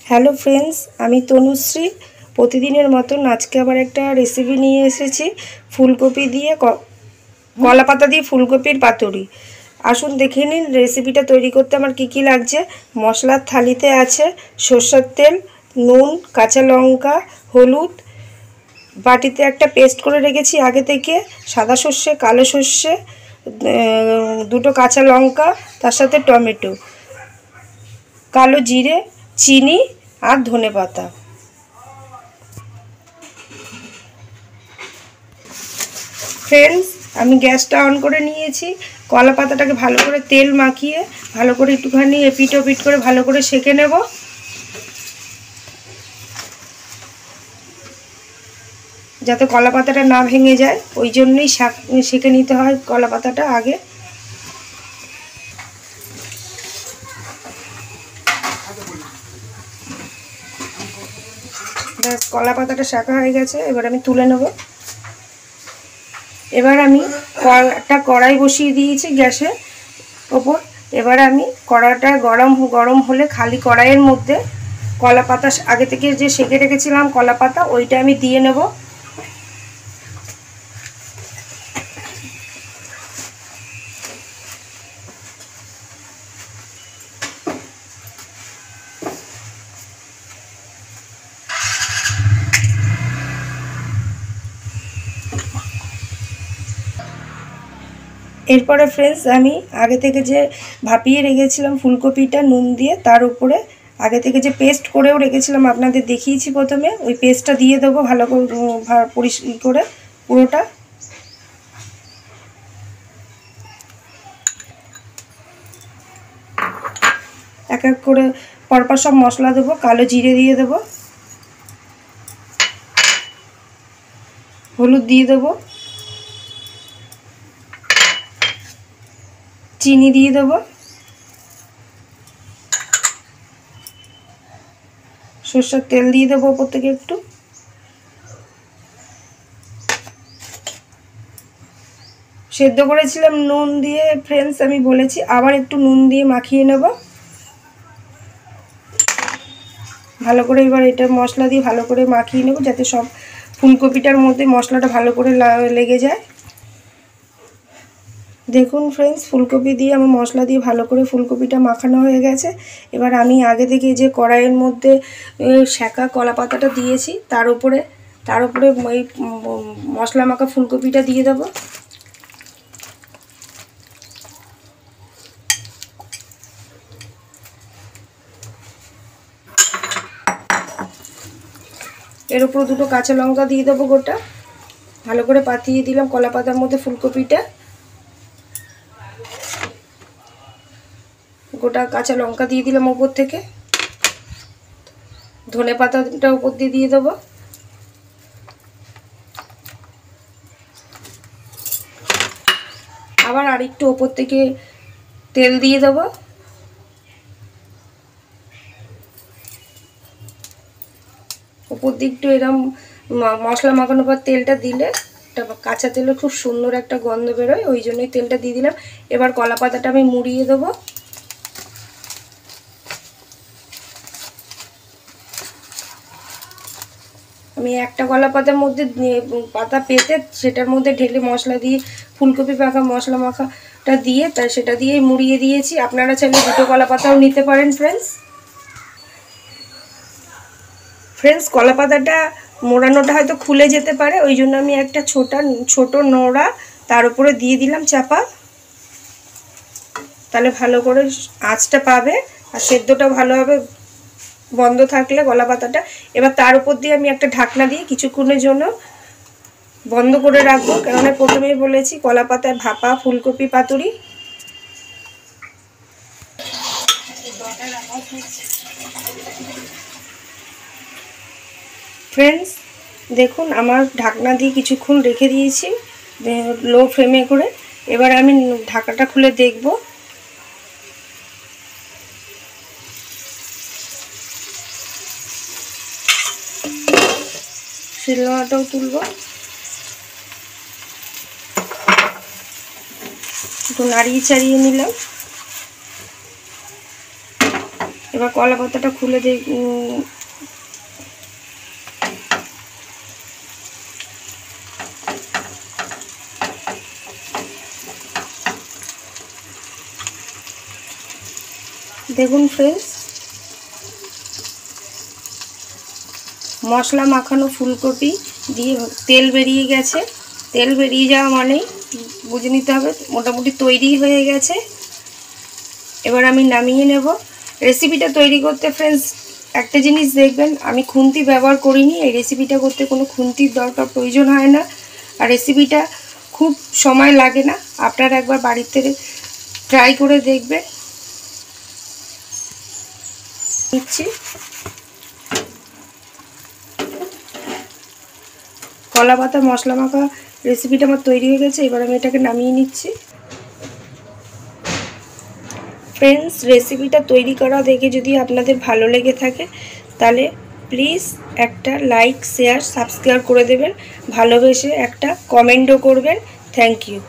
Hello friends, আমি তনুশ্রী। প্রতিদিনের মতন আজকে আবার একটা রেসিপি নিয়ে এসেছি ফুলকপি দিয়ে কলা পাতা দিয়ে ফুলকপির পাতুরি। আসুন দেখে নিন রেসিপিটা তৈরি করতে আমার কী কী লাগছে। মশলার থালিতে আছে সরষের তেল, নুন, কাঁচা লঙ্কা, হলুদ। বাটিতে একটা পেস্ট করে রেখেছি আগে থেকে সাদা সর্ষে, কালো সর্ষে, দুটো কাঁচা লঙ্কা, তার সাথে টমেটো, কালো জিরে, চিনি আর ধনেপাতা। ফ্রেন্ডস, আমি গ্যাসটা অন করে নিয়েছি। কলা পাতাটাকে ভালো করে তেল মাখিয়ে ভালো করে একটুখানি এপিট ওপিট করে ভালো করে সেঁকে নেব, যাতে কলা পাতাটা না ভেঙে যায়। ওই জন্যই সেঁকে নিতে হয় কলা পাতাটা আগে। ব্যাস, কলা পাতাটা শাঁকা হয়ে গেছে, এবার আমি তুলে নেব। এবার আমি একটা কড়াই বসিয়ে দিয়েছি গ্যাসের ওপর। এবার আমি কড়াটা গরম হলে খালি কড়াইয়ের মধ্যে কলা পাতা আগে থেকে যে সেঁকে রেখেছিলাম কলা পাতা, ওইটা আমি দিয়ে নেব। এরপরে ফ্রেন্ডস, আমি আগে থেকে যে ভাপিয়ে রেখেছিলাম ফুলকপিটা নুন দিয়ে, তার উপরে আগে থেকে যে পেস্ট করেও রেখেছিলাম আপনাদের দেখিয়েছি প্রথমে, ওই পেস্টটা দিয়ে দেবো ভালো করে পরিষ্কার করে পুরোটা। এক এক করে পরপর সব মশলা দেবো। কালো জিরে দিয়ে দেবো, হলুদ দিয়ে দেবো, চিনি দিয়ে দেবো, সরষের তেল দিয়ে দেবো ওপর থেকে একটু। সেদ্ধ করেছিলাম নুন দিয়ে ফ্রেন্ডস, আমি বলেছি আবার একটু নুন দিয়ে মাখিয়ে নেব ভালো করে। এবার এটা মশলা দিয়ে ভালো করে মাখিয়ে নেব, যাতে সব ফুলকপিটার মধ্যে মশলাটা ভালো করে লেগে যায়। দেখুন ফ্রেন্ডস, ফুলকপি দিয়ে আমার মশলা দিয়ে ভালো করে ফুলকপিটা মাখানো হয়ে গেছে। এবার আমি আগে থেকে যে কড়াইয়ের মধ্যে সেঁকা কলা পাতাটা দিয়েছি, তার উপরে ওই মশলা মাখা ফুলকপিটা দিয়ে দেবো। এর উপর দুটো কাঁচা লঙ্কা দিয়ে দেবো গোটা। ভালো করে পাতিয়ে দিলাম কলা পাতার মধ্যে ফুলকপিটা। গোটা কাঁচা লঙ্কা দিয়ে দিলাম ওপর থেকে। ধনে পাতাটা ওপর দিয়ে দেবো। আবার আরেকটু ওপর থেকে তেল দিয়ে দেবো। ওপর দিয়ে একটু এরম মশলা মাখানোর পর তেলটা দিলে কাঁচা তেলে খুব সুন্দর একটা গন্ধ বেরোয়, ওই জন্যই তেলটা দিয়ে দিলাম। এবার কলা পাতাটা আমি মুড়িয়ে দেবো। আমি একটা কলা পাতার মধ্যে পাতা পেতে সেটার মধ্যে ঢেলে মশলা দিয়ে ফুলকপি মাখা মশলা মাখাটা দিয়ে সেটা দিয়েই মুড়িয়ে দিয়েছি। আপনারা চাইলে দুটো কলা পাতাও নিতে পারেন ফ্রেন্ডস, কলা পাতাটা মোড়ানোটা হয়তো খুলে যেতে পারে, ওই জন্য আমি একটা ছোট নোড়া তার উপরে দিয়ে দিলাম চাপা। তাহলে ভালো করে আঁচটা পাবে আর সেদ্ধটা ভালো হবে বন্ধ থাকলে কলা পাতাটা। এবার তার উপর দিয়ে আমি একটা ঢাকনা দিয়ে কিছুক্ষণের জন্য বন্ধ করে রাখবো, কেননা প্রথমেই বলেছি কলা পাতায় ভাপা ফুলকপি পাতুরি। ফ্রেন্ডস দেখুন, আমার ঢাকনা দিয়ে কিছুক্ষণ রেখে দিয়েছি লো ফ্লেমে করে। এবার আমি ঢাকাটা খুলে দেখব। শিলনোড়াটাও তুলব, একটু নাড়িয়ে চাড়িয়ে নিলাম। এবার কলা পাতাটা খুলে দেখুন ফ্রেন্ডস, মশলা মাখানো ফুলকপি দিয়ে তেল বেরিয়ে গেছে। তেল বেরিয়ে যাওয়া মানেই বুঝে নিতে হবে মোটামুটি তৈরি হয়ে গেছে। এবার আমি নামিয়ে নেব। রেসিপিটা তৈরি করতে ফ্রেন্ডস একটা জিনিস দেখবেন, আমি খুন্তি ব্যবহার করিনি। এই রেসিপিটা করতে কোনো খুন্তির দরকার প্রয়োজন হয় না, আর রেসিপিটা খুব সময় লাগে না। আপনারা একবার বাড়িতে ট্রাই করে দেখবেন। নিচ্ছি কলা পাতা মশলা মাখা রেসিপিটা আমার তৈরি হয়ে গেছে। এবার আমি এটাকে নামিয়ে নিচ্ছি। ফ্রেন্ডস, রেসিপিটা তৈরি করা দেখে যদি আপনাদের ভালো লেগে থাকে তাহলে প্লিজ একটা লাইক, শেয়ার, সাবস্ক্রাইব করে দেবেন। ভালোবেসে একটা কমেন্টও করবেন। Thank you.